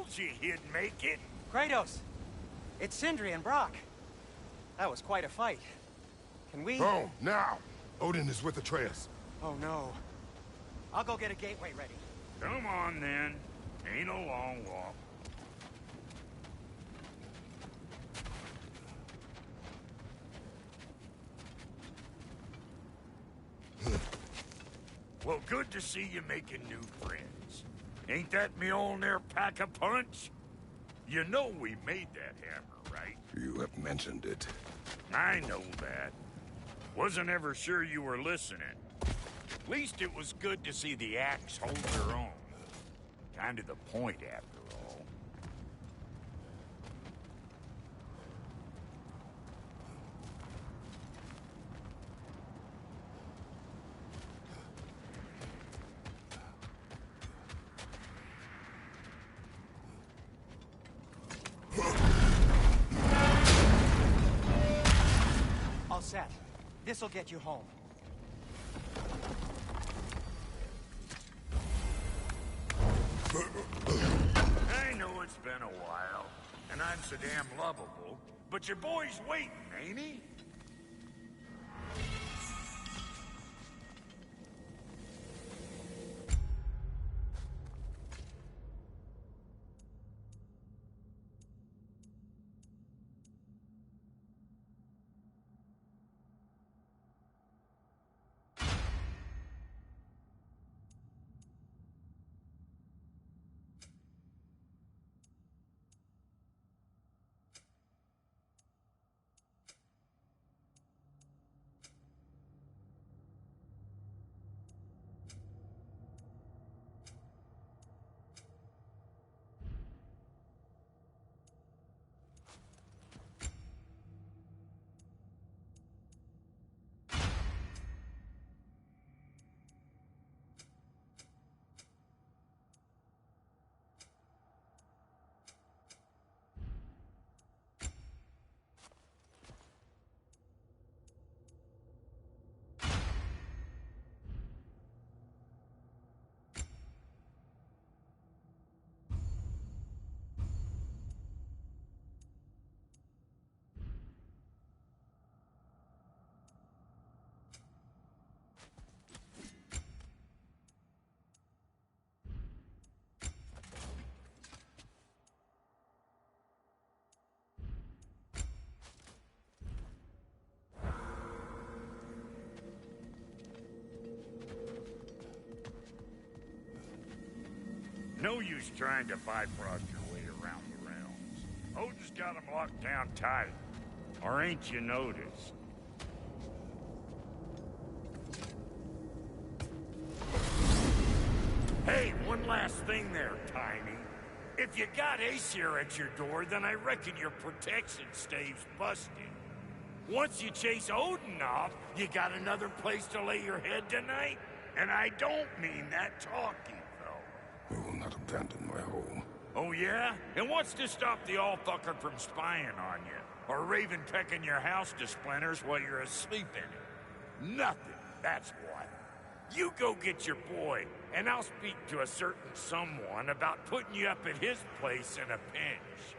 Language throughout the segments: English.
told you he'd make it. Kratos! It's Sindri and Brock. That was quite a fight. Can we... Oh, now! Odin is with Atreus. Oh, no. I'll go get a gateway ready. Come on, then. Ain't a long walk. Well, good to see you making new friends. Ain't that Mjolnir pack-a-punch? You know we made that hammer, right? You have mentioned it. I know that. Wasn't ever sure you were listening. At least it was good to see the axe hold their own. Kind of the point, after all. All set. This'll get you home. I know it's been a while, and I'm so damn lovable, but your boy's waiting, ain't he? No use trying to bifrost your way around the realms. Odin's got them locked down tight. Or ain't you noticed? Hey, one last thing there, Tiny. If you got Aesir at your door, then I reckon your protection stave's busted. Once you chase Odin off, you got another place to lay your head tonight? And I don't mean that talky, though. I will not abandon my home. Oh, yeah? And what's to stop the all-fucker from spying on you? Or Raven pecking your house to splinters while you're asleep in it? Nothing, that's what. You go get your boy, and I'll speak to a certain someone about putting you up at his place in a pinch.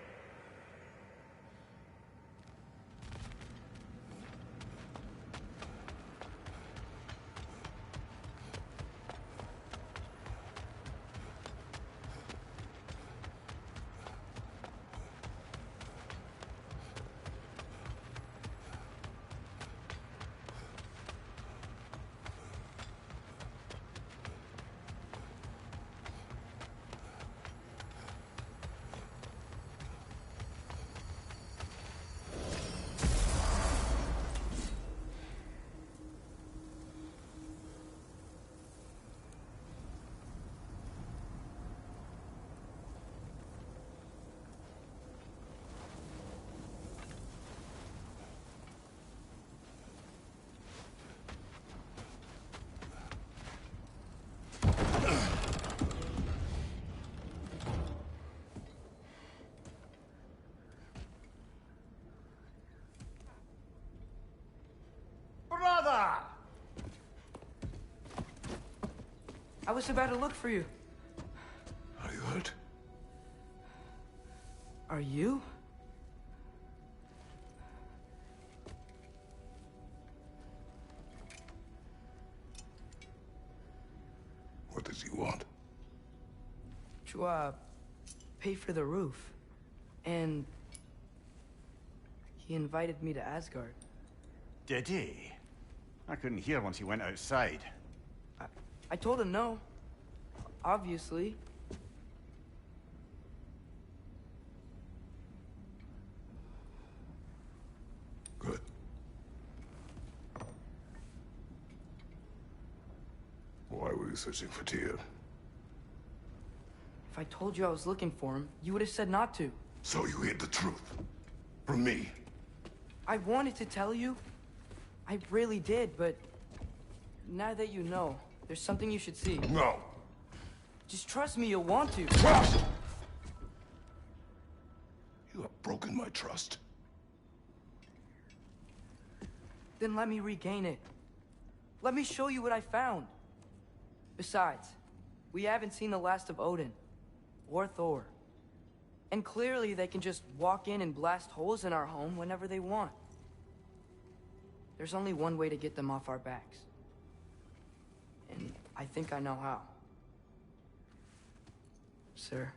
Brother! I was about to look for you. Are you hurt? you? What does he want? To, pay for the roof. And he invited me to Asgard. Did he? I couldn't hear once he went outside. I told him no. Obviously. Good. Why were you searching for Tyr? If I told you I was looking for him, you would have said not to. So you hid the truth. From me. I wanted to tell you. I really did, but now that you know, there's something you should see. No. Just trust me, you'll want to. Trust! You have broken my trust. Then let me regain it. Let me show you what I found. Besides, we haven't seen the last of Odin. Or Thor. And clearly they can just walk in and blast holes in our home whenever they want. There's only one way to get them off our backs. And I think I know how. Sir.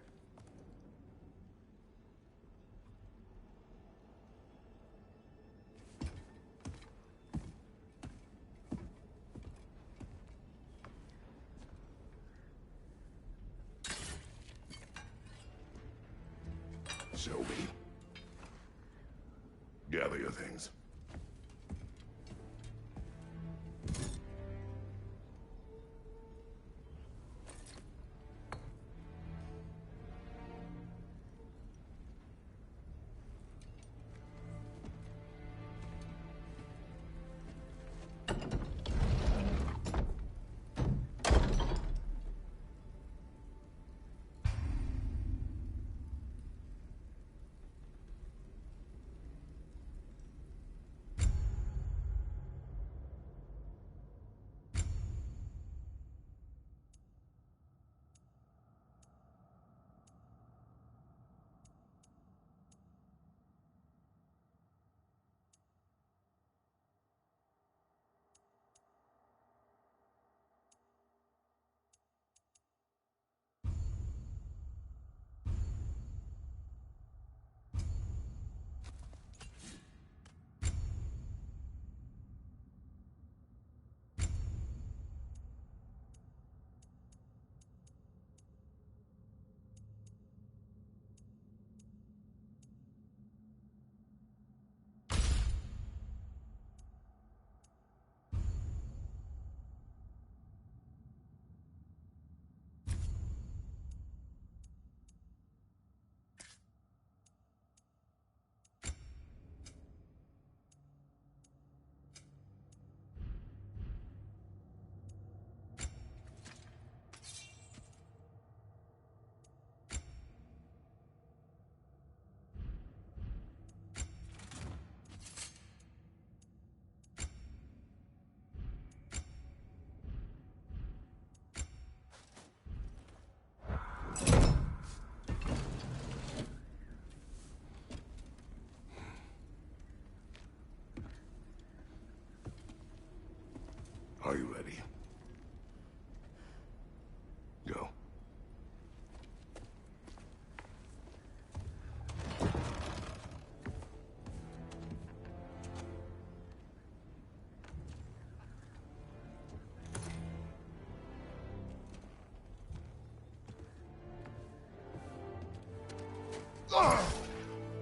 Show me. Gather your things. Are you ready? Go.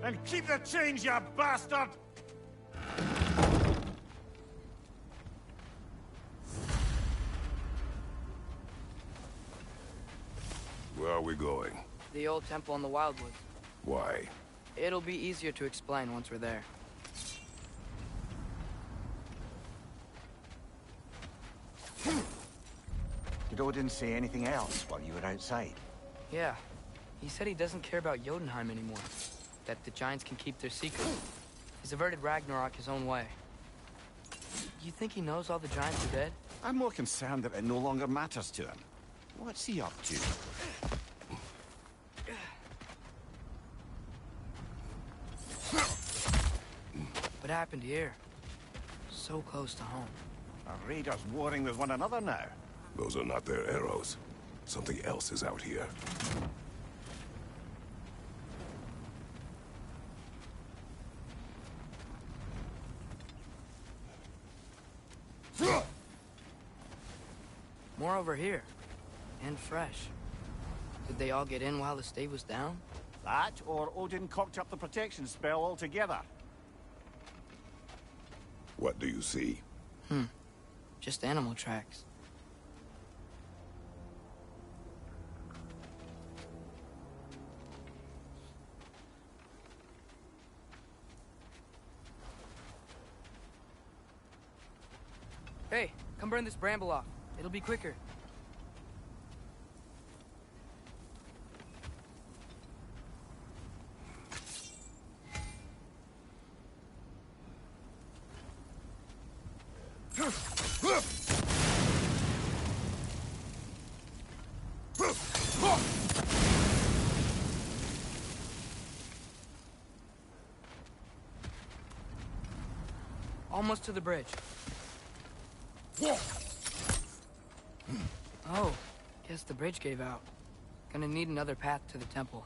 And keep the change, you bastard! Where are we going? The old temple in the Wildwoods. Why? It'll be easier to explain once we're there. Did Odin say anything else while you were outside? Yeah. He said he doesn't care about Jotunheim anymore. That the giants can keep their secret. He's averted Ragnarok his own way. You think he knows all the giants are dead? I'm more concerned that it no longer matters to him. What's he up to? What happened here? So close to home. Are raiders warring with one another now? Those are not their arrows. Something else is out here. More over here. And fresh. Did they all get in while the stave was down? That, or Odin cocked up the protection spell altogether. What do you see? Just animal tracks. Hey, come burn this bramble off. It'll be quicker. Almost to the bridge. Oh, guess the bridge gave out. Gonna need another path to the temple.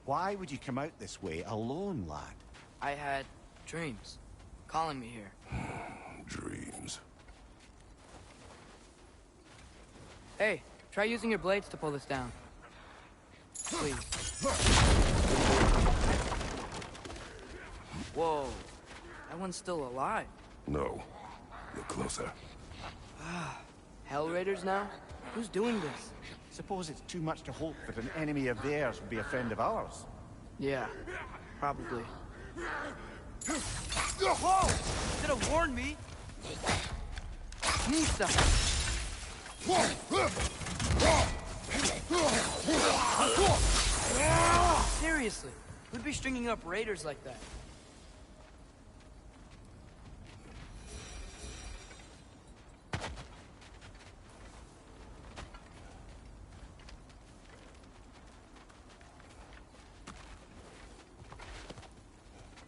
Why would you come out this way alone, lad? I had dreams calling me here. Dreams. Hey, try using your blades to pull this down. Please. Whoa, that one's still alive. No. Look closer. Hell Raiders now? Who's doing this? Suppose it's too much to hope that an enemy of theirs would be a friend of ours. Yeah, probably. Whoa! Should have warned me! Nisa! Seriously, who'd be stringing up raiders like that?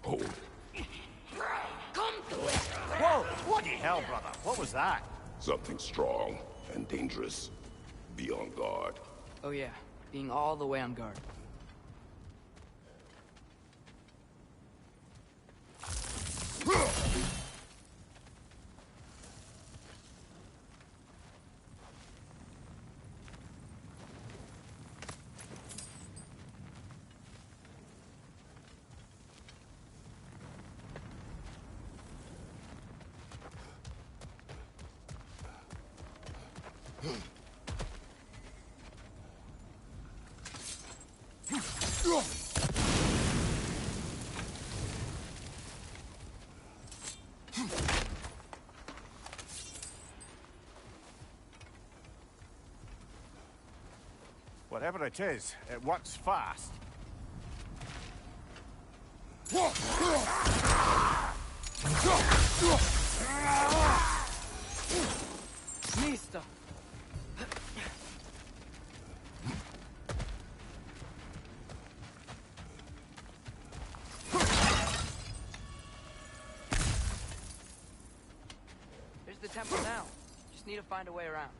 Hold. Whoa! Bloody hell, brother! What was that? Something strong and dangerous. Be on guard. Oh yeah, being all the way on guard. Whatever it is, it works fast. Nista! There's the temple now. Just need to find a way around.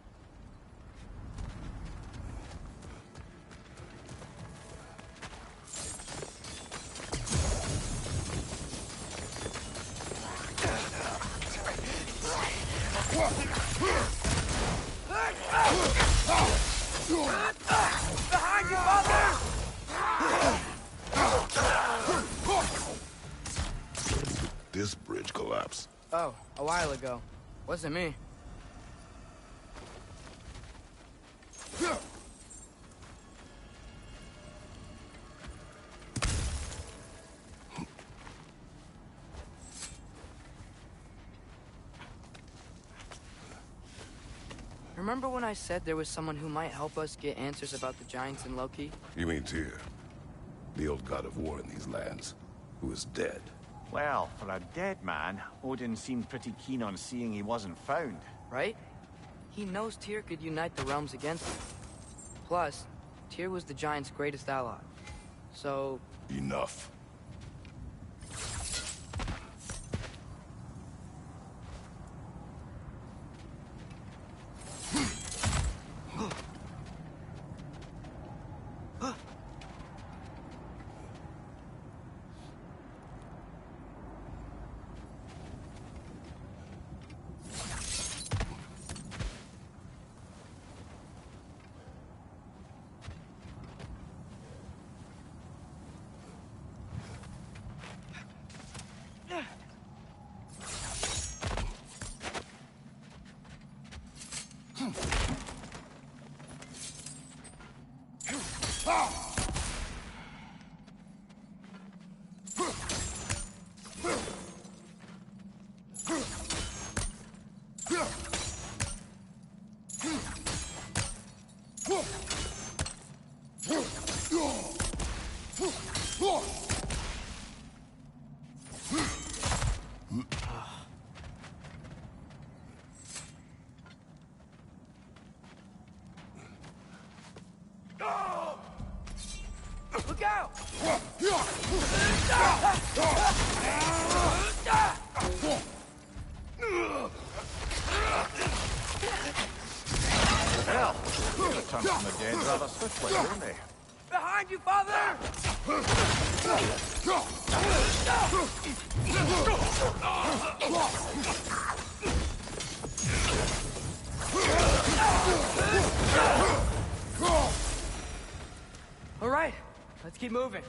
Behind you, Baldur! This bridge collapsed. Oh, a while ago. Wasn't me. Remember when I said there was someone who might help us get answers about the giants and Loki? You mean Tyr? The old god of war in these lands, who is dead. Well, for a dead man, Odin seemed pretty keen on seeing he wasn't found. Right? He knows Tyr could unite the realms against him. Plus, Tyr was the giants' greatest ally. So... Enough. quick, don't they? Behind you, father! All right, let's keep moving.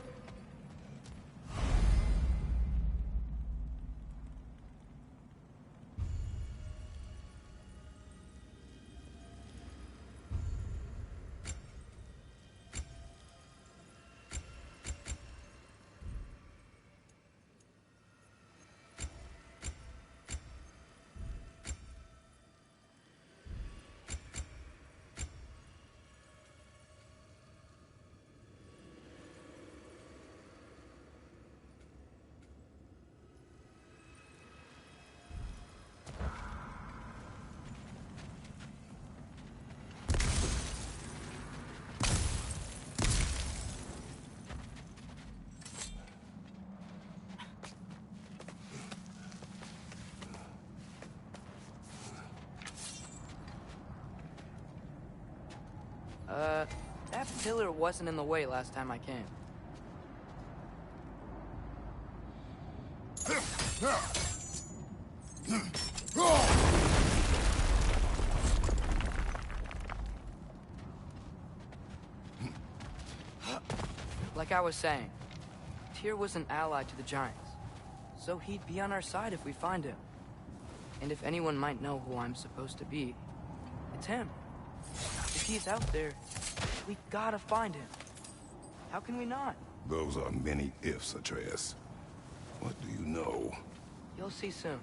That pillar wasn't in the way last time I came. Like I was saying, Tyr was an ally to the Giants, so he'd be on our side if we find him. And if anyone might know who I'm supposed to be, it's him. If he's out there, we gotta find him. How can we not? Those are many ifs, Atreus. What do you know? You'll see soon.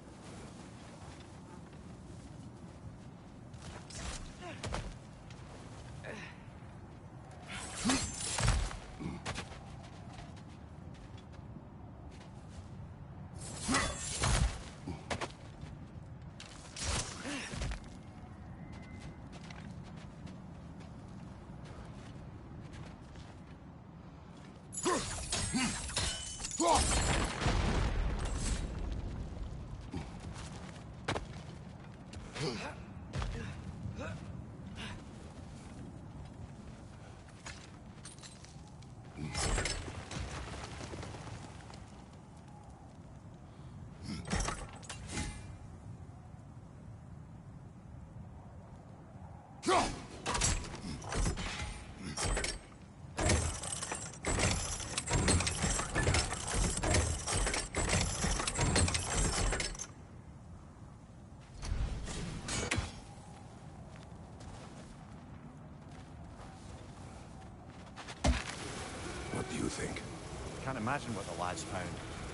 Can't imagine what the lad's found,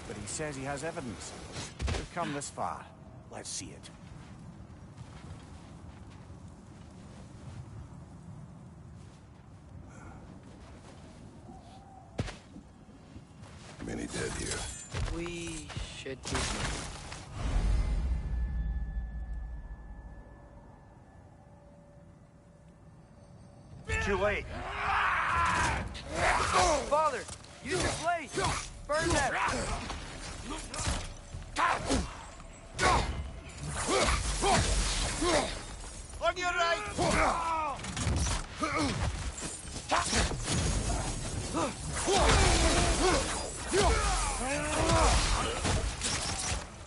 but he says he has evidence. We've come this far. Let's see it. Many dead here. We should keep moving. Too late. Father, use your blade! Burn them! On your right!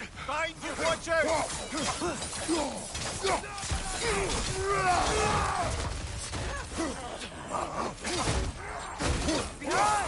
Behind you, watch out! Behind!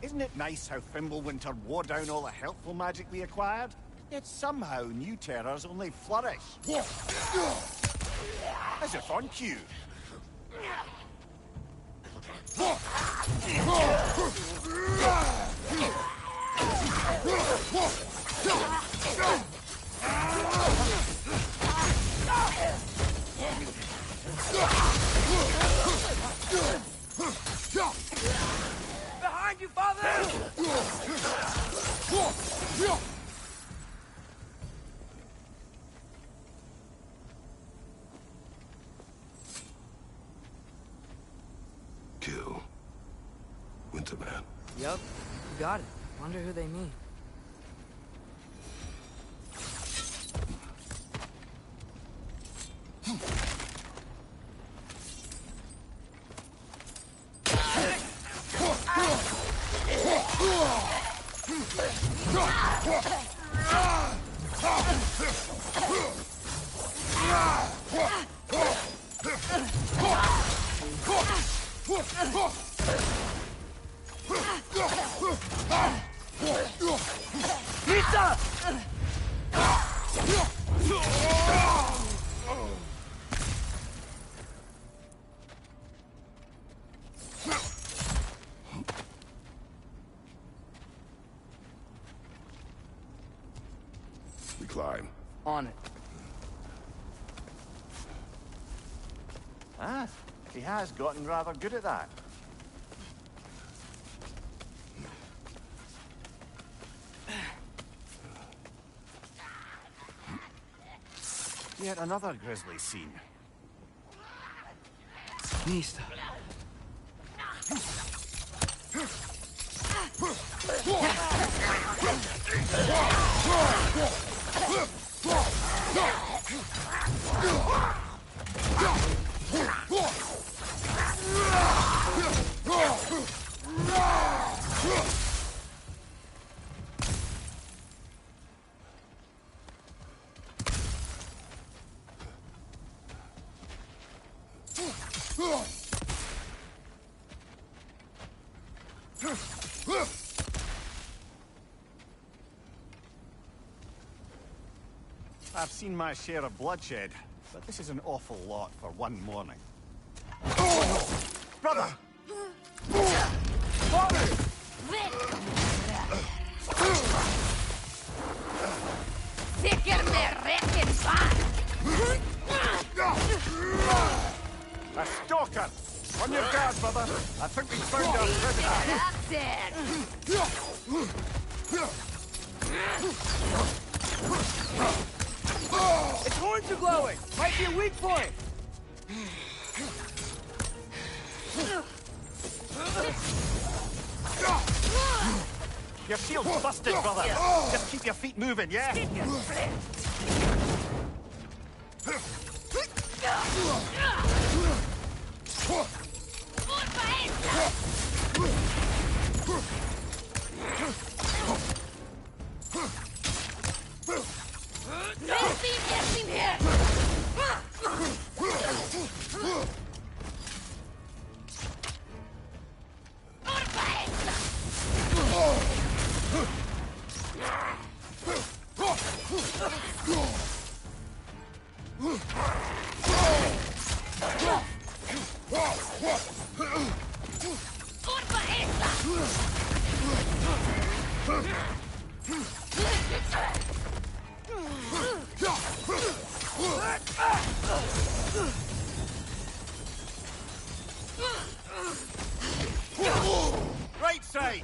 Isn't it nice how Fimbulwinter wore down all the helpful magic we acquired? Yet somehow new terrors only flourish. As if on cue. Behind you, father! Kill Winterman. Yup, you got it. Wonder who they mean. We climb. On it. Ah, he has gotten rather good at that. Yet another grisly scene. Nista. I've seen my share of bloodshed, but this is an awful lot for one morning. Brother! Father! Zeker me rekken van! A stalker! On your guard, brother! I think we found our prisoner! Its horns are glowing! Might be a weak point! Your shield's busted, brother! Just keep your feet moving, yeah? Right side!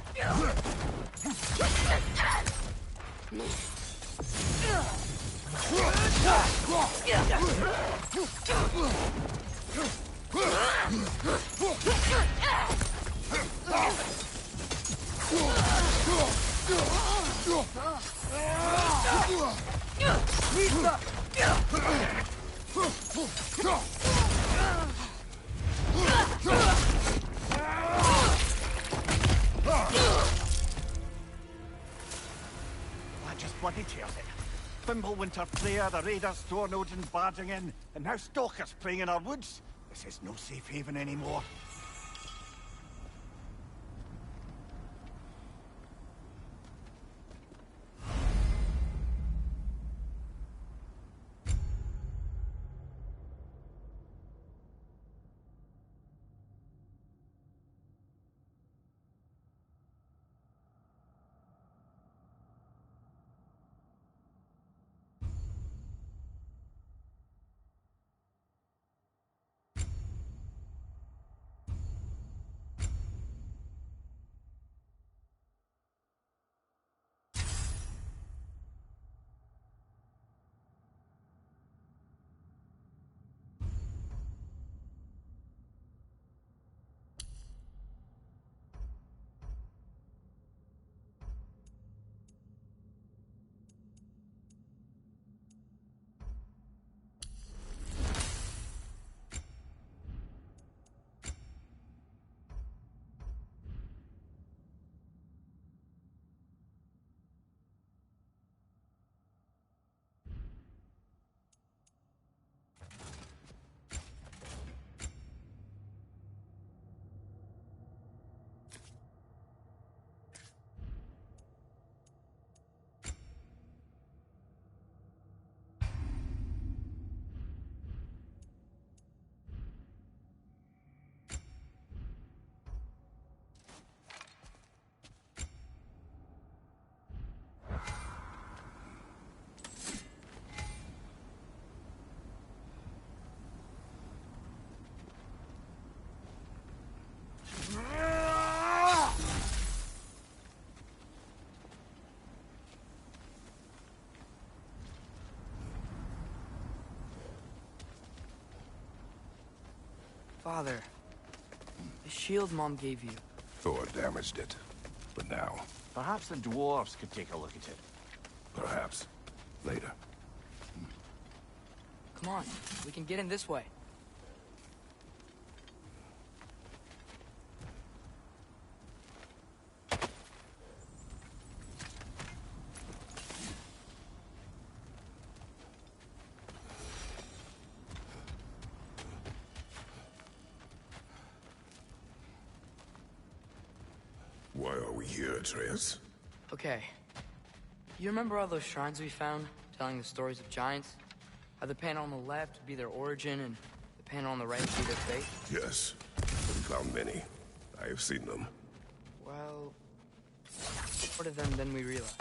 That just bloody tears it. Fimbulwinter, Freya, the raiders, Thor, Odin barging in, and now stalkers playing in our woods. This is no safe haven anymore. Father, the shield Mom gave you. Thor damaged it. But now, Perhaps the dwarves could take a look at it. perhaps, later. Come on, we can get in this way. Why are we here, Atreus? Okay. You remember all those shrines we found, telling the stories of giants? How the panel on the left would be their origin, and the panel on the right would be their fate? Yes. We found many. I have seen them. Well, more of them than we realized.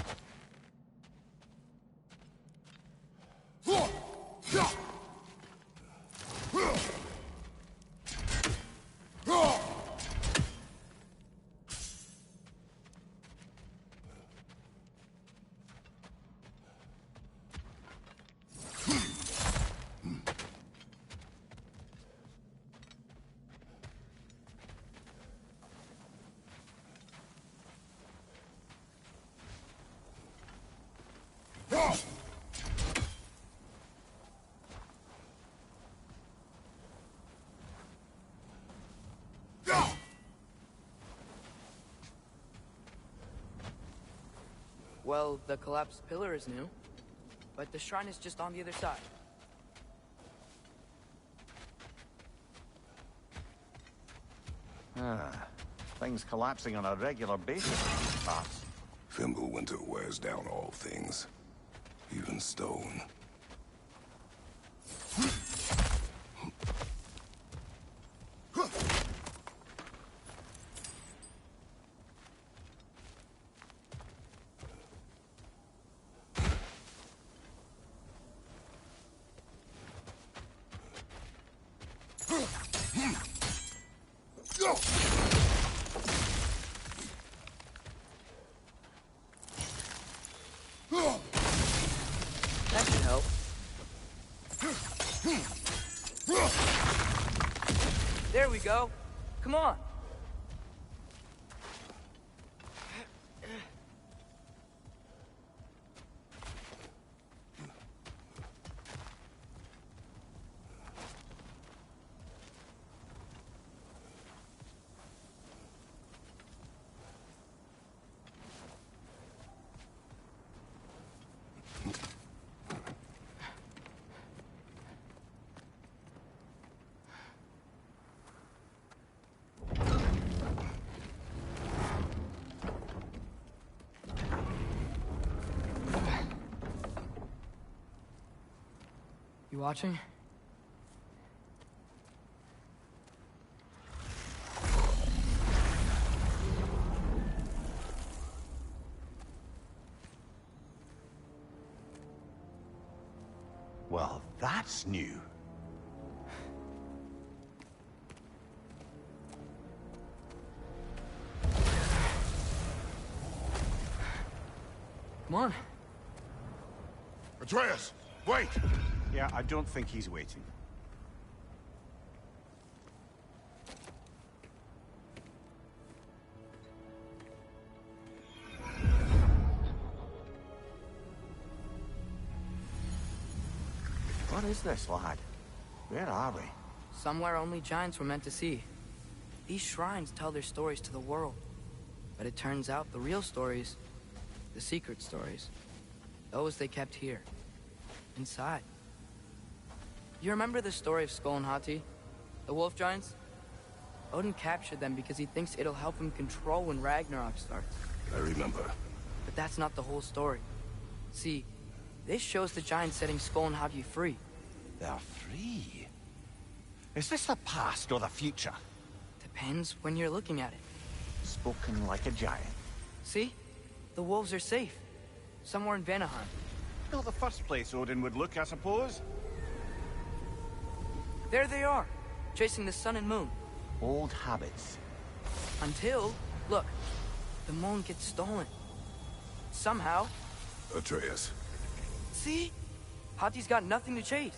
Well, the collapsed pillar is new, but the shrine is just on the other side. Things collapsing on a regular basis in these parts. Fimbulwinter wears down all things, even stone. That should help. There we go. Come on. You watching? Well, that's new. Come on. Atreus, wait! Yeah, I don't think he's waiting. What is this, lad? Where are we? Somewhere only giants were meant to see. These shrines tell their stories to the world. But it turns out the real stories, the secret stories, those they kept here, inside. You remember the story of Skull and Hati, the wolf giants? Odin captured them because he thinks it'll help him control when Ragnarok starts. I remember. But that's not the whole story. See, this shows the giants setting Skull and Hati free. They're free. Is this the past or the future? Depends when you're looking at it. Spoken like a giant. See? The wolves are safe. Somewhere in Vanaheim. Not the first place Odin would look, I suppose. There they are, chasing the sun and moon. Old habits. Until, look, the moon gets stolen. Somehow. Atreus. See? Hati's got nothing to chase.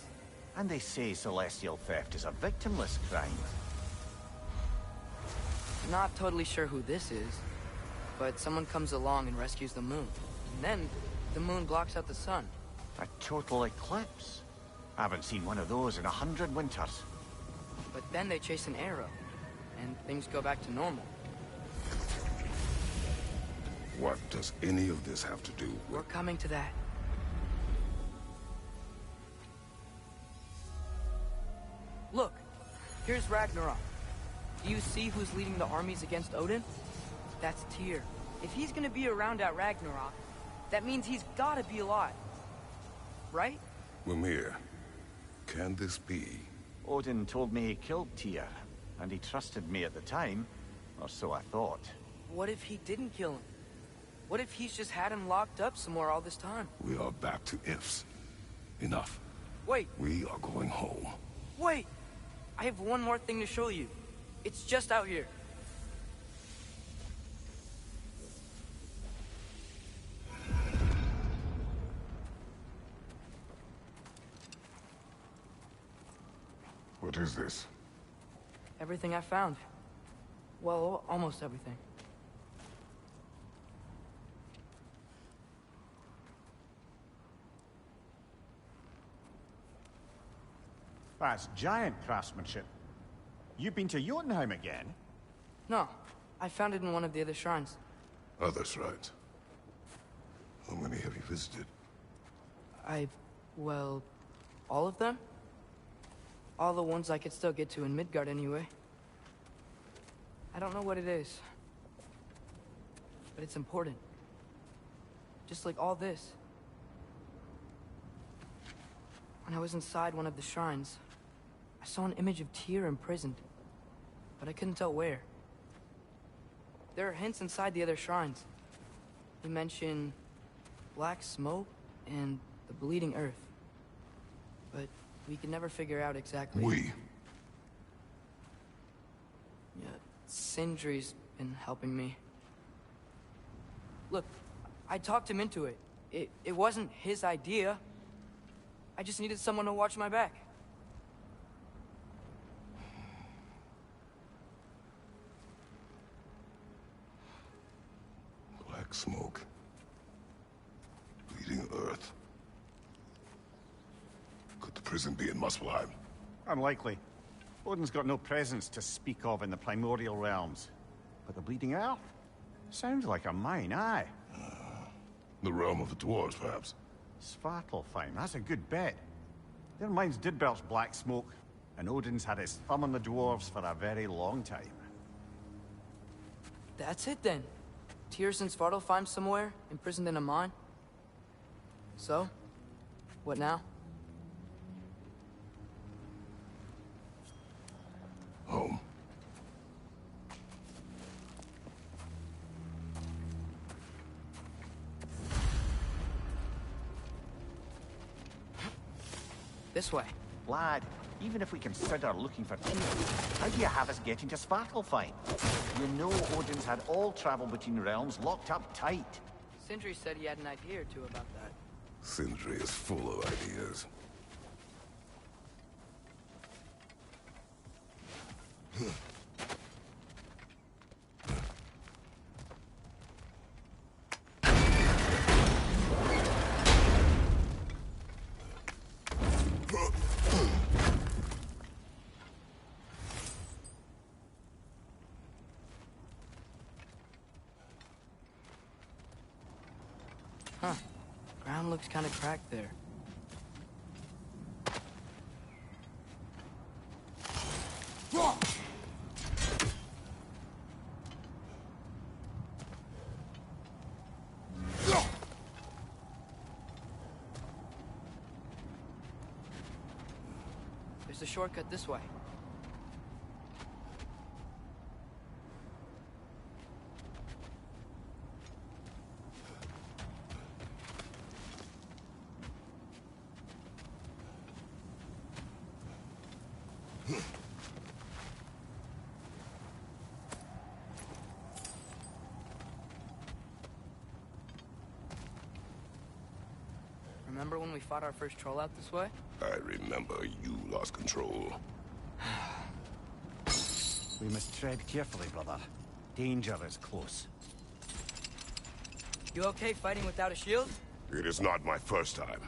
And they say celestial theft is a victimless crime. Not totally sure who this is, but someone comes along and rescues the moon. And then, the moon blocks out the sun. A total eclipse. I haven't seen one of those in 100 winters. But then they chase an arrow, and things go back to normal. What does any of this have to do We're with... coming to that. Look, here's Ragnarok. Do you see who's leading the armies against Odin? That's Tyr. If he's gonna be around at Ragnarok, that means he's gotta be alive. Right? Mimir, can this be? Odin told me he killed Tyr, and he trusted me at the time, or so I thought. What if he didn't kill him? What if he's just had him locked up somewhere all this time? We are back to ifs. Enough. Wait, We are going home. wait! I have one more thing to show you. It's just out here. What is this? Everything I found. Well, almost everything. That's giant craftsmanship. You've been to Jotunheim again? No, I found it in one of the other shrines. Other shrines. How many have you visited? Well, all of them? All the ones I could still get to in Midgard anyway. I don't know what it is. But it's important. Just like all this. When I was inside one of the shrines, I saw an image of Tyr imprisoned. But I couldn't tell where. There are hints inside the other shrines. They mention black smoke and the bleeding earth. But we could never figure out exactly. We. Yeah, Sindri's been helping me. Look, I talked him into it. It wasn't his idea. I just needed someone to watch my back. Black smoke. Bleeding earth. Could the prison be in Muspelheim? Unlikely. Odin's got no presence to speak of in the primordial realms. But the Bleeding Earth? Sounds like a mine, aye. The realm of the dwarves, perhaps. Svartalfheim, that's a good bet. Their mines did belch black smoke, and Odin's had his thumb on the dwarves for a very long time. That's it then. Tyr's in Svartalfheim somewhere, imprisoned in a mine. So, what now? This way. Lad, even if we consider looking for Tyr, how do you have us getting to Svartalfheim? You know Odin's had all travel between realms locked up tight. Sindri said he had an idea or two about that. Sindri is full of ideas. Huh. Ground looks kind of cracked there. There's a shortcut this way. Remember when we fought our first troll out this way? I remember you lost control. We must tread carefully, brother. Danger is close. You okay fighting without a shield? It is not my first time.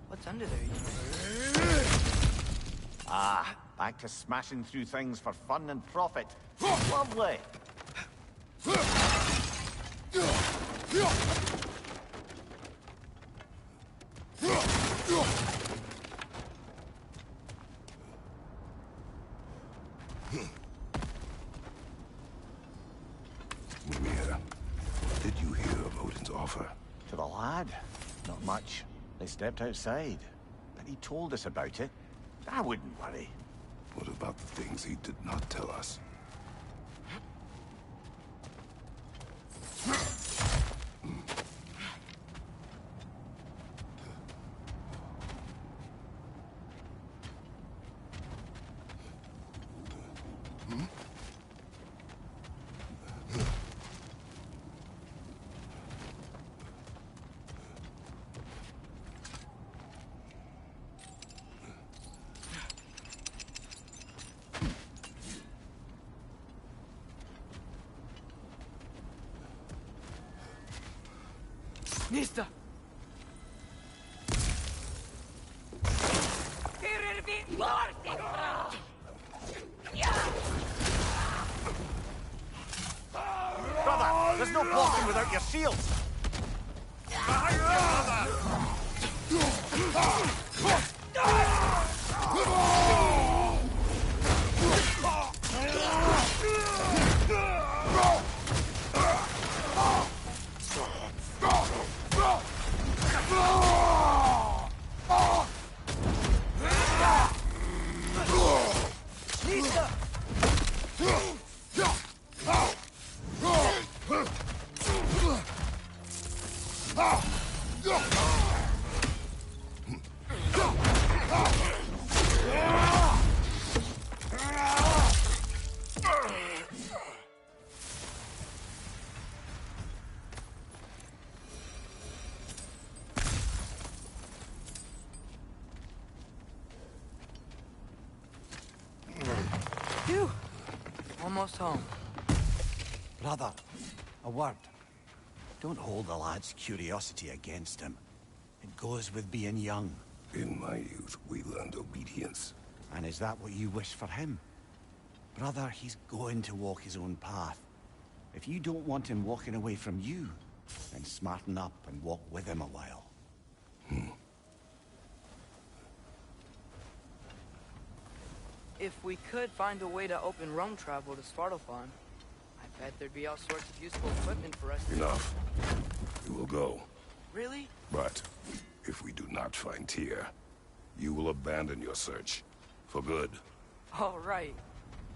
What's under there, you know? Ah, back to smashing through things for fun and profit. Lovely. Mimir, what did you hear of Odin's offer? To the lad? Not much. They stepped outside, but he told us about it. I wouldn't worry. What about the things he did not tell us? Nista! Brother, there's no blocking without your shields. Phew! Almost home. Brother, a word. Don't hold the lad's curiosity against him. It goes with being young. In my youth, we learned obedience. And is that what you wish for him? Brother, he's going to walk his own path. If you don't want him walking away from you, then smarten up and walk with him a while. If we could find a way to open Rome travel to Svartalfheim, I'd Bet there'd be all sorts of useful equipment for us to... Enough. You will go. Really? But if we do not find Tyr, you will abandon your search. For good. All right.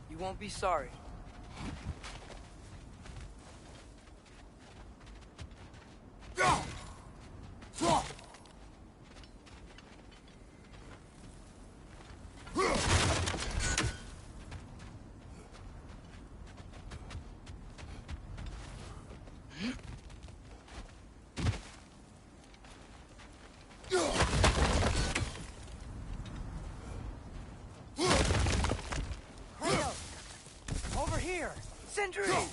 You won't be sorry. Kratos! Over here! Sindri! As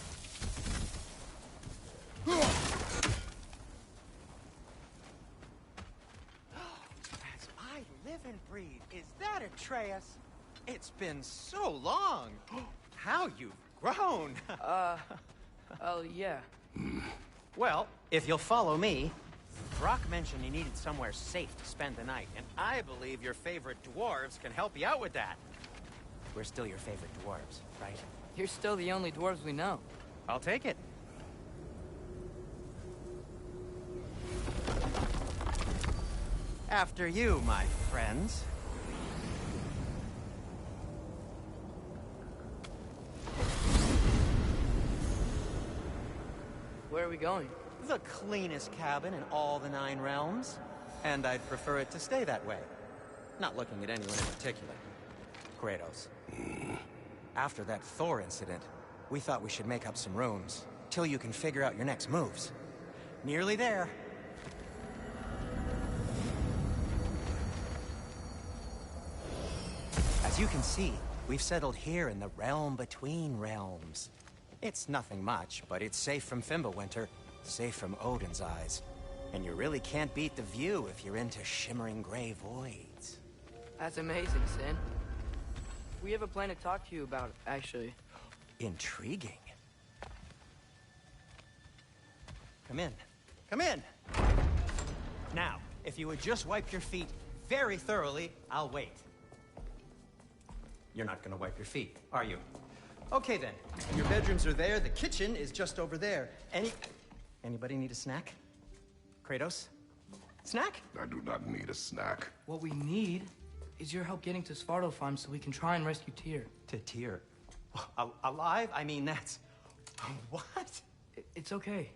I live and breathe, is that Atreus? It's been so long. How you've grown. Oh, yeah. Well, if you'll follow me, Brock mentioned you needed somewhere safe to spend the night, and I believe your favorite dwarves can help you out with that. We're still your favorite dwarves, right? You're still the only dwarves we know. I'll take it. After you, my friends. Where are we going? The cleanest cabin in all the 9 realms. And I'd prefer it to stay that way. Not looking at anyone in particular. Kratos. After that Thor incident, we thought we should make up some rooms, till you can figure out your next moves. Nearly there. As you can see, we've settled here in the realm between realms. It's nothing much, but it's safe from Fimbulwinter, safe from Odin's eyes. And you really can't beat the view if you're into shimmering gray voids. That's amazing, Sin. We have a plan to talk to you about, actually. Intriguing. Come in. Come in! Now, if you would just wipe your feet very thoroughly, I'll wait. You're not gonna wipe your feet, are you? Okay then. Your bedrooms are there, the kitchen is just over there. Anybody need a snack? Kratos? Snack? I do not need a snack. What we need is your help getting to Svartalfheim so we can try and rescue Tyr. To Tyr? Alive? I mean, that's... What? It's okay.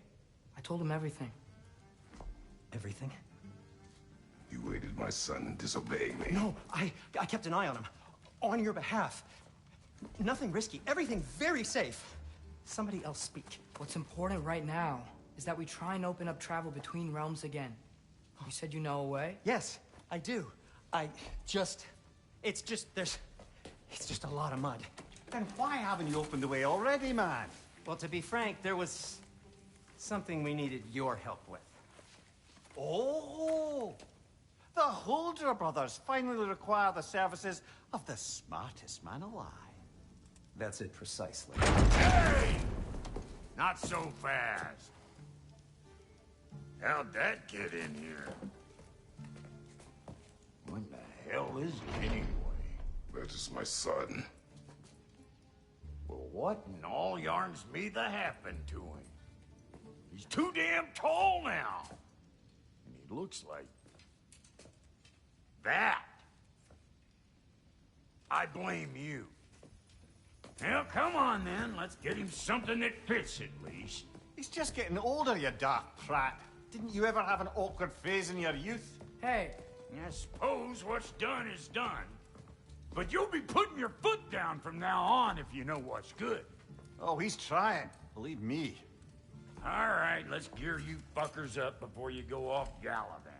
I told him everything. Everything? You aided my son in disobeying me. No, I kept an eye on him. On your behalf. Nothing risky. Everything very safe. Somebody else speak. What's important right now is that we try and open up travel between realms again. You said you know a way? Yes, I do. It's just a lot of mud. Then why haven't you opened the way already, man? Well, to be frank, there was something we needed your help with. Oh! The Holder brothers finally require the services of the smartest man alive. That's it precisely. Hey! Not so fast. How'd that get in here? What the hell is it anyway? That is my son. Well, what in all yarns me that happened to him? He's too damn tall now. And he looks like... that. I blame you. Well, come on then. Let's get him something that fits at least. He's just getting older, you dark prat. Didn't you ever have an awkward phase in your youth? Hey, I suppose what's done is done. But you'll be putting your foot down from now on if you know what's good. Oh, he's trying. Believe me. All right, let's gear you fuckers up before you go off gallivanting.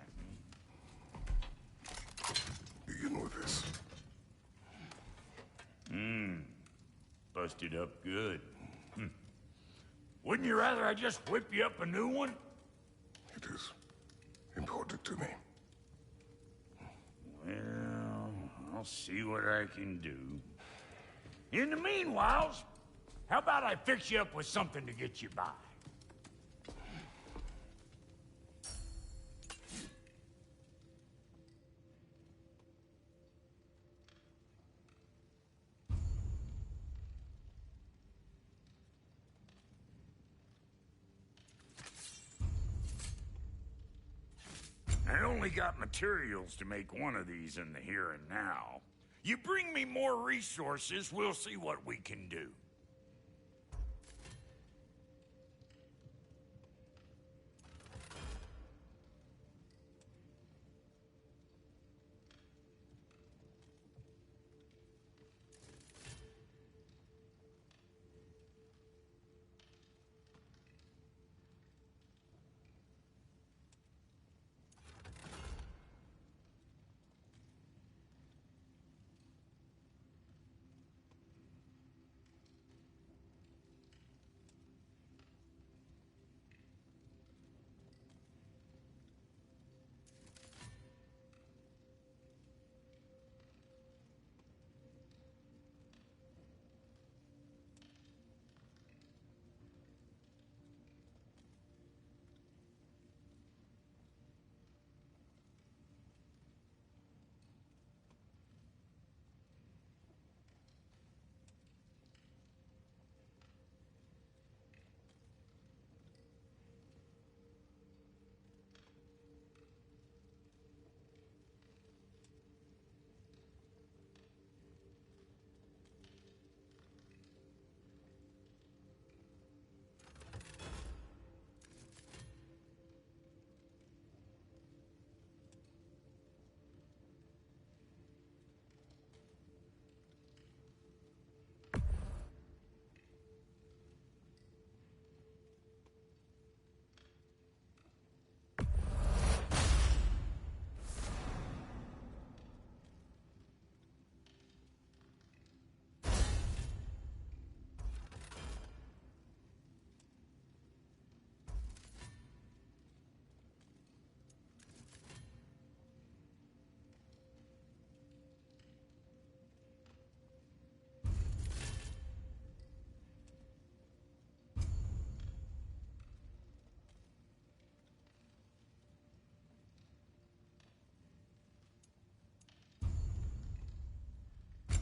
Begin with this. Busted up good. Wouldn't you rather I just whip you up a new one? It is important to me. Well, I'll see what I can do. In the meanwhile, how about I fix you up with something to get you by? got materials to make one of these in the here and now. You bring me more resources, we'll see what we can do.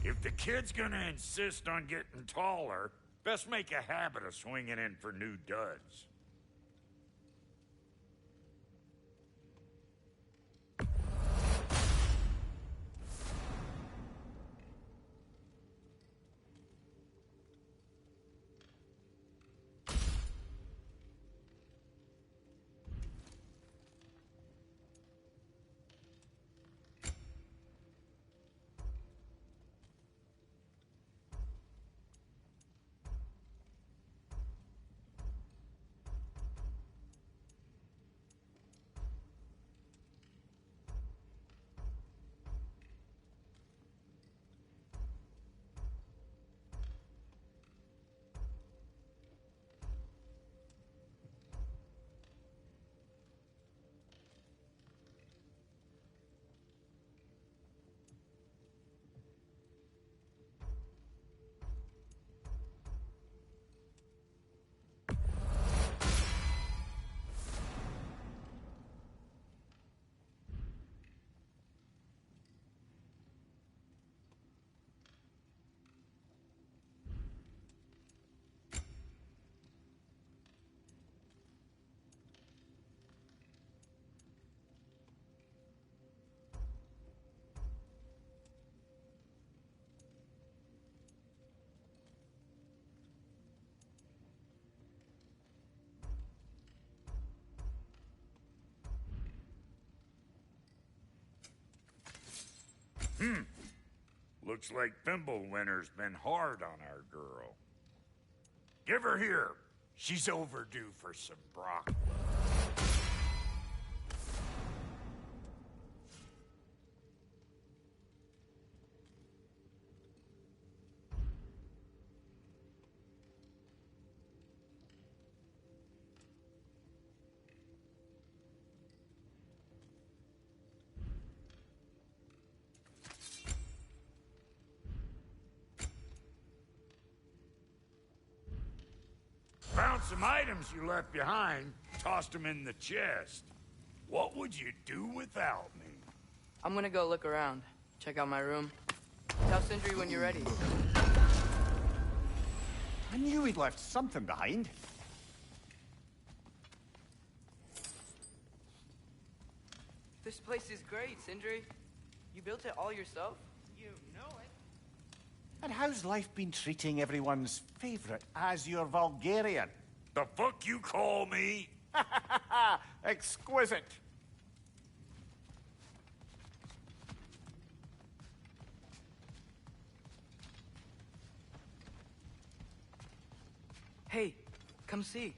If the kid's gonna insist on getting taller, best make a habit of swinging in for new duds. Looks like Fimbulwinter's been hard on our girl. Give her here. She's overdue for some broccoli. Found some items you left behind, tossed them in the chest. What would you do without me? I'm gonna go look around. Check out my room. Tell Sindri when you're ready. I knew he'd left something behind. The This place is great, Sindri. You built it all yourself? You know it. And how's life been treating everyone's favorite Azure Vulgarian? The fuck you call me? Exquisite. Hey, come see.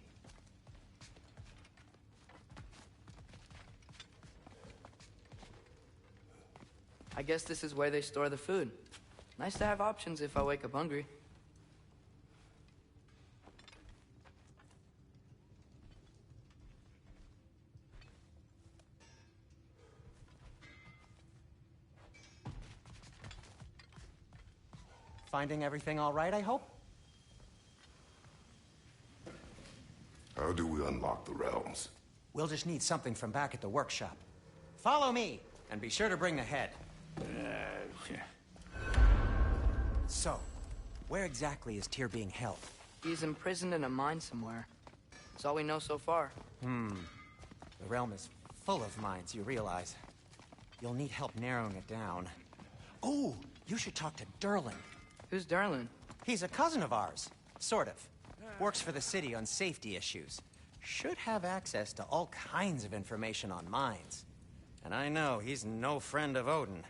I guess this is where they store the food. Nice to have options if I wake up hungry. Finding everything all right, I hope? How do we unlock the realms? We'll just need something from back at the workshop. Follow me, and be sure to bring the head. So, where exactly is Tyr being held? He's imprisoned in a mine somewhere. That's all we know so far. The realm is full of mines, you realize. You'll need help narrowing it down. Oh, you should talk to Durlin. Who's Darlin? He's a cousin of ours. Sort of. Works for the city on safety issues. Should have access to all kinds of information on mines. And I know he's no friend of Odin.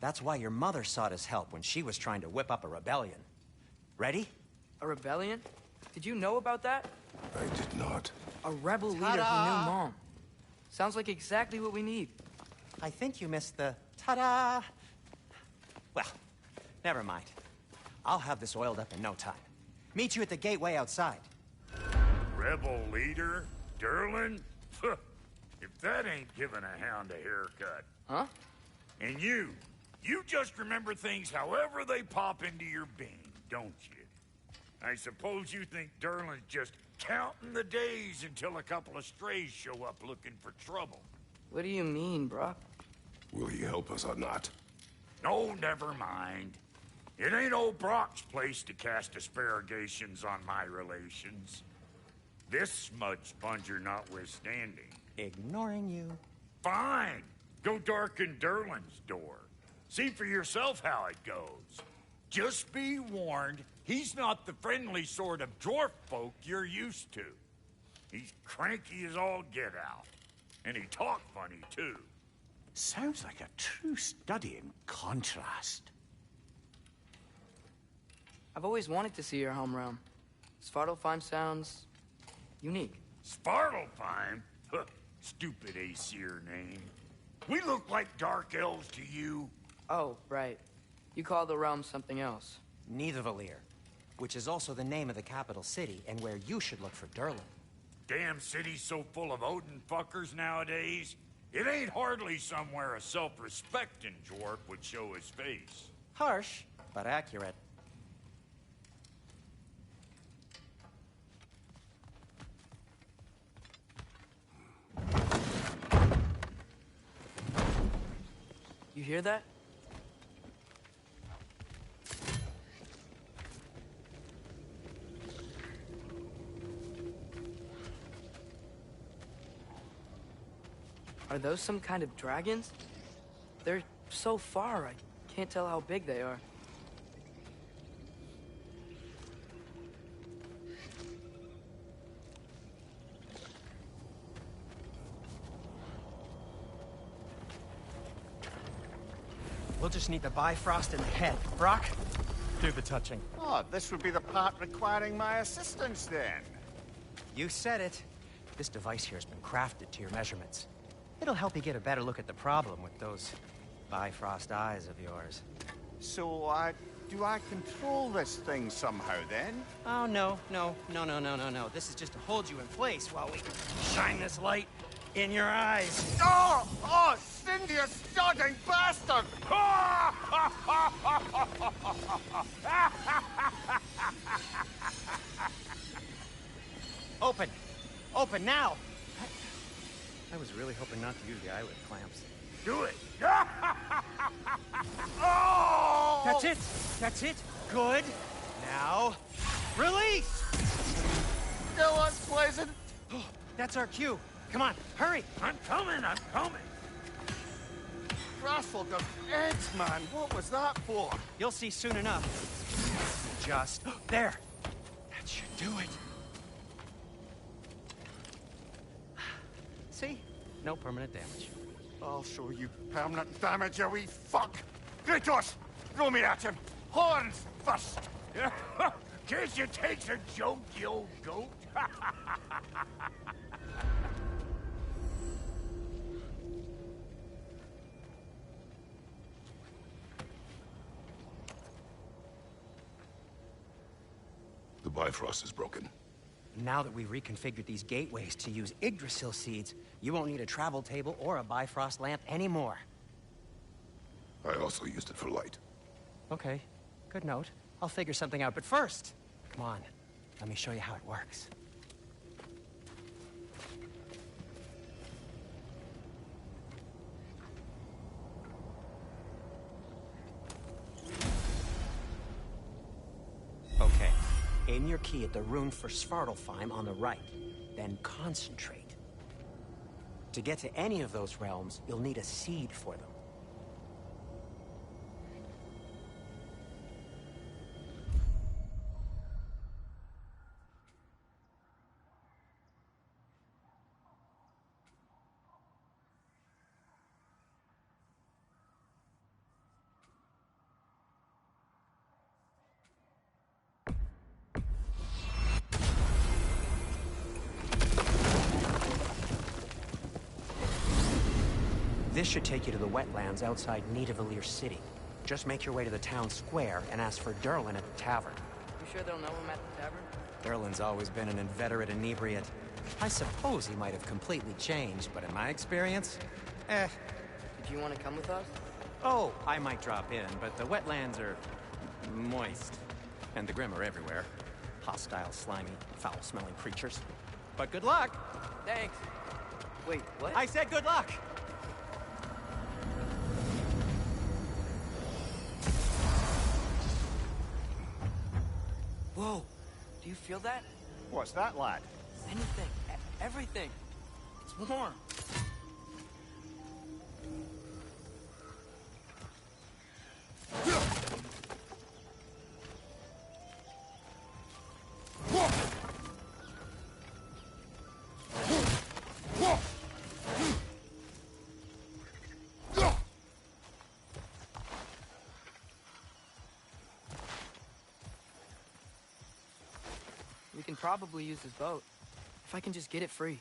That's why your mother sought his help when she was trying to whip up a rebellion. Ready? A rebellion? Did you know about that? I did not. A rebel leader who knew Mom. Sounds like exactly what we need. I think you missed the ta-da. Well, never mind. I'll have this oiled up in no time. Meet you at the gateway outside. Rebel leader? Durlin? If that ain't giving a hound a haircut. Huh? And you just remember things however they pop into your being, don't you? I suppose you think Durlin's just counting the days until a couple of strays show up looking for trouble. What do you mean, Brock? Will he help us or not? No, never mind. It ain't old Brock's place to cast asparagations on my relations. This smudge sponger notwithstanding. Ignoring you. Fine. Go darken Durlin's door. See for yourself how it goes. Just be warned, he's not the friendly sort of dwarf folk you're used to. He's cranky as all get out. And he talk funny, too. Sounds like a true study in contrast. I've always wanted to see your home realm. Svartalfheim sounds unique. Svartalfheim? Huh, stupid Aesir name. We look like dark elves to you. Oh, right. You call the realm something else. Nidavellir, which is also the name of the capital city and where you should look for Durlin. Damn city's so full of Odin fuckers nowadays. It ain't hardly somewhere a self-respecting dwarf would show his face. Harsh, but accurate. You hear that? Are those some kind of dragons? They're so far, I can't tell how big they are. We'll just need the Bifrost in the head. Brock, do the touching. Oh, this would be the part requiring my assistance then. You said it. This device here has been crafted to your measurements. It'll help you get a better look at the problem with those Bifrost eyes of yours. So, do I control this thing somehow then? Oh, no. This is just to hold you in place while we shine this light in your eyes. Oh, Cindy, you stunning bastard! Open now! I was really hoping not to use the eyelid clamps. Do it! Oh! That's it! Good! Now, release! Go on, Blazin'! That's our cue. Come on, hurry! I'm coming! Grassful of eggs, man. What was that for? You'll see soon enough. Just... there! That should do it. See? No permanent damage. I'll show you permanent damage, you wee fuck! Kratos! Throw me at him! Horns first! Can't you take a joke, you old goat? The Bifrost is broken. Now that we've reconfigured these gateways to use Yggdrasil seeds, you won't need a travel table or a Bifrost lamp anymore. I also used it for light. Okay, good note. I'll figure something out, but first, come on, let me show you how it works. Okay, aim your key at the rune for Svartalfheim on the right, then concentrate. To get to any of those realms, you'll need a seed for them. This should take you to the wetlands outside Nidavellir City. Just make your way to the town square and ask for Durlin at the tavern. You sure they'll know him at the tavern? Durlin's always been an inveterate inebriate. I suppose he might have completely changed, but in my experience, Did you want to come with us? Oh, I might drop in, but the wetlands are moist. And the Grim are everywhere. Hostile, slimy, foul-smelling creatures. But good luck! Thanks. Wait, what? I said good luck! Whoa, do you feel that? What's that, lad? Anything, everything. It's warm. We can probably use this boat, if I can just get it free.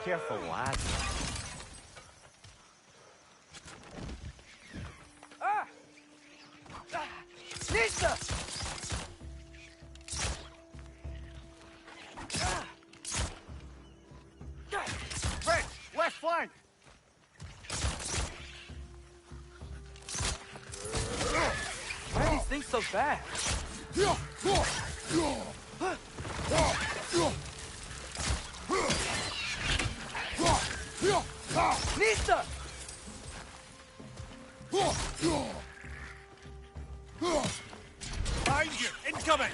Careful, lad. Ah! Nista! Red, left flank! Why are these things so fast? Nista! Behind you! Incoming!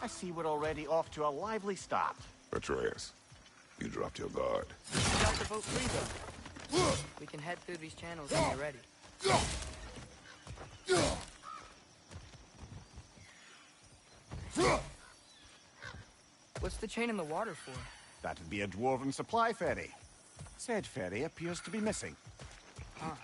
I see we're already off to a lively start. Atreus, you dropped your guard. We got the boat free, though. We can head through these channels when you're ready. What's the chain in the water for? That'd be a dwarven supply ferry. Said ferry appears to be missing. Huh.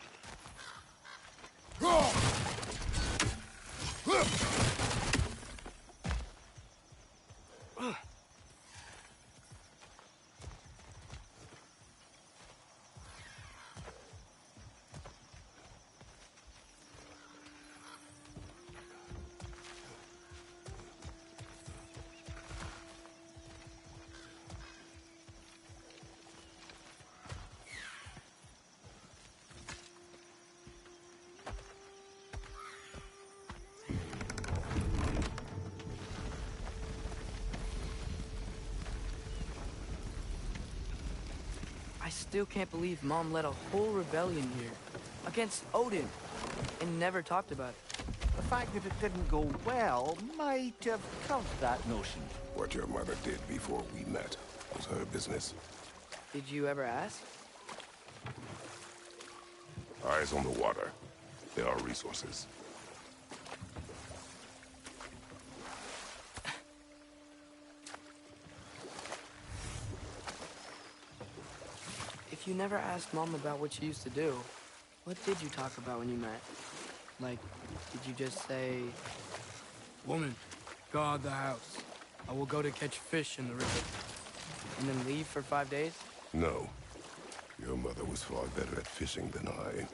I still can't believe Mom led a whole rebellion here against Odin and never talked about it. The fact that it didn't go well might have curbed that notion. What your mother did before we met was her business. Did you ever ask? Eyes on the water. There are resources. If you never asked Mom about what she used to do, what did you talk about when you met? Like, did you just say... Woman, guard the house. I will go to catch fish in the river. And then leave for 5 days? No. Your mother was far better at fishing than I.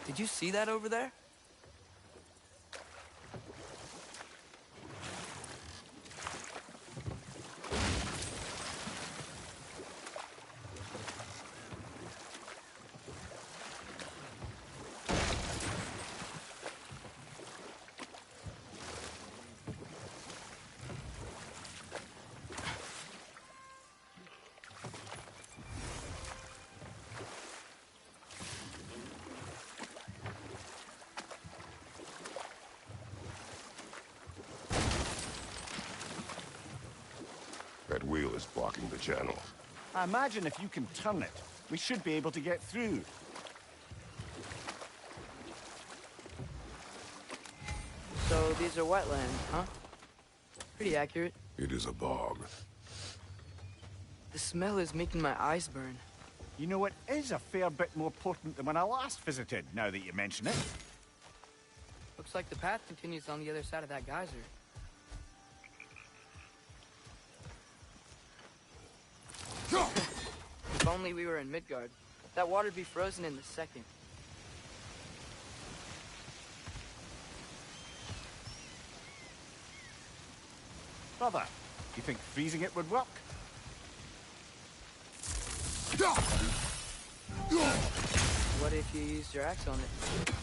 Did you see that over there? That wheel is blocking the channel. I imagine if you can turn it, we should be able to get through. So these are wetlands, huh? Pretty accurate. It is a bog. The smell is making my eyes burn. You know, it is a fair bit more potent than when I last visited, now that you mention it. Looks like the path continues on the other side of that geyser. If only we were in Midgard. That water'd be frozen in a second. Brother, do you think freezing it would work? What if you used your axe on it?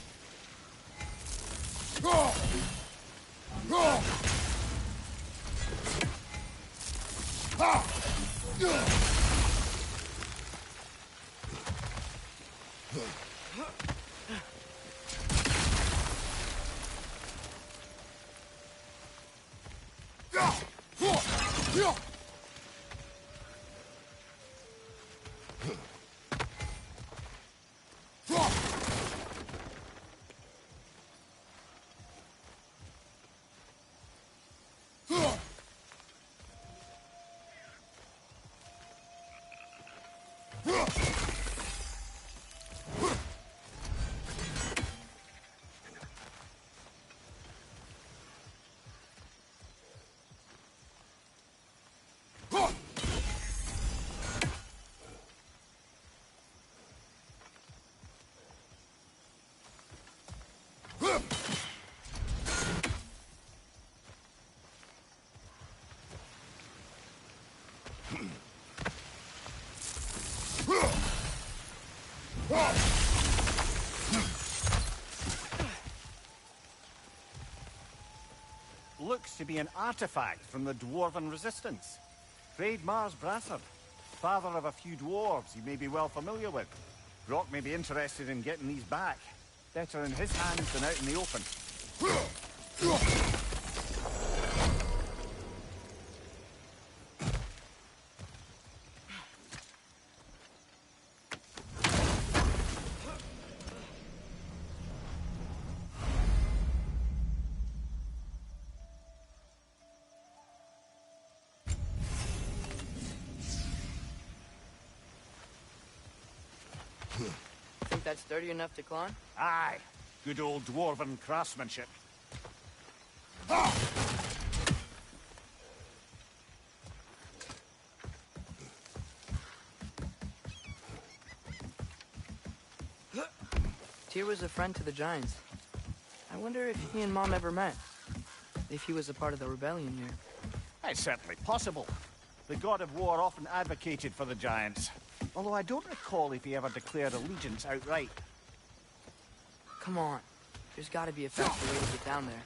Looks to be an artifact from the Dwarven Resistance. Freyd Mars Brassard, father of a few dwarves you may be well familiar with. Brock may be interested in getting these back. Better in his hands than out in the open. Think that's sturdy enough to climb? Aye. Good old dwarven craftsmanship. Tyr was a friend to the Giants. I wonder if he and Mom ever met. If he was a part of the rebellion here. It's certainly possible. The god of war often advocated for the Giants. Although I don't recall if he ever declared allegiance outright. Come on. There's gotta be a faster way to get down there.